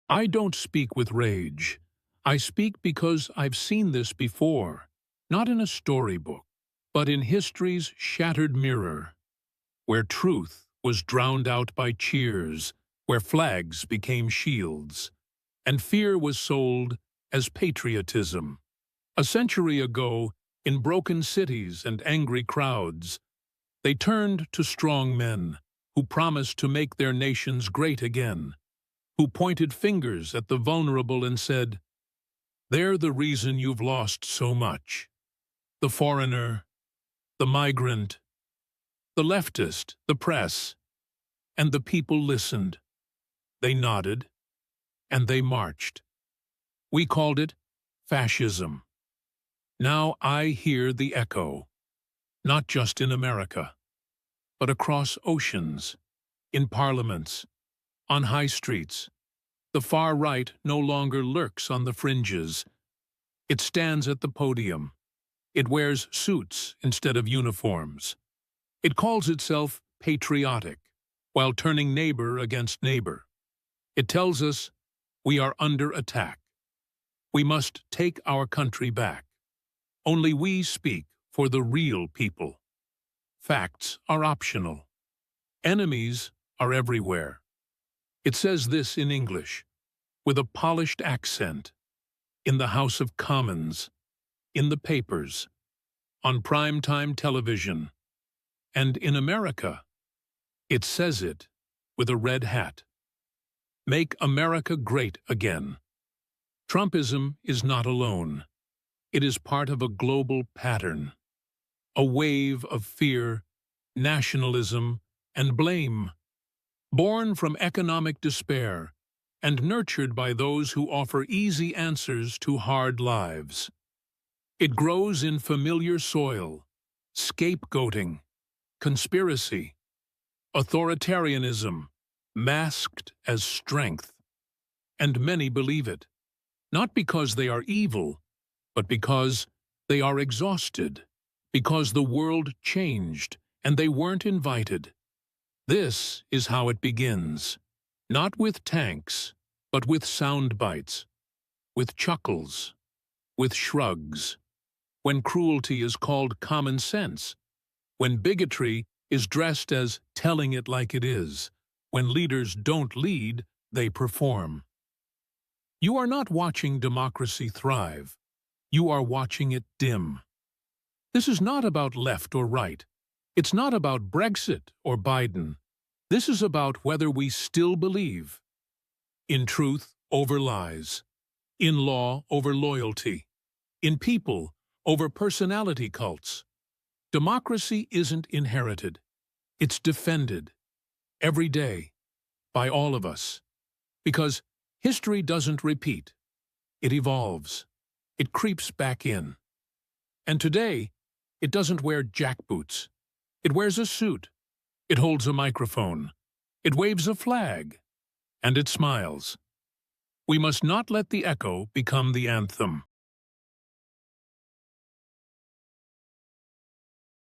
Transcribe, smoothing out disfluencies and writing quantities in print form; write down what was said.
I don't speak with rage. I speak because I've seen this before, not in a storybook, but in history's shattered mirror, where truth was drowned out by cheers, where flags became shields, and fear was sold as patriotism. A century ago, in broken cities and angry crowds, they turned to strong men who promised to make their nations great again, who pointed fingers at the vulnerable and said, "They're the reason you've lost so much. The foreigner, the migrant, the leftist, the press." And the people listened. They nodded, and they marched. We called it fascism. Now I hear the echo, not just in America, but across oceans, in parliaments, on high streets. The far right no longer lurks on the fringes. It stands at the podium. It wears suits instead of uniforms. It calls itself patriotic, while turning neighbor against neighbor. It tells us we are under attack. We must take our country back. Only we speak for the real people. Facts are optional. Enemies are everywhere. It says this in English, with a polished accent, in the House of Commons, in the papers, on primetime television, and in America, it says it with a red hat. Make America great again. Trumpism is not alone. It is part of a global pattern, a wave of fear, nationalism, and blame, born from economic despair and nurtured by those who offer easy answers to hard lives. It grows in familiar soil, scapegoating, conspiracy, authoritarianism, masked as strength. And many believe it, not because they are evil, but because they are exhausted, because the world changed and they weren't invited. This is how it begins, not with tanks, but with sound bites, with chuckles, with shrugs, when cruelty is called common sense, when bigotry is dressed as telling it like it is, when leaders don't lead, they perform. You are not watching democracy thrive. You are watching it dim. This is not about left or right. It's not about Brexit or Biden. This is about whether we still believe in truth over lies, in law over loyalty, in people over personality cults. Democracy isn't inherited. It's defended every day by all of us. Because history doesn't repeat. It evolves. It creeps back in. And today, it doesn't wear jackboots. It wears a suit. It holds a microphone. It waves a flag. And it smiles. We must not let the echo become the anthem.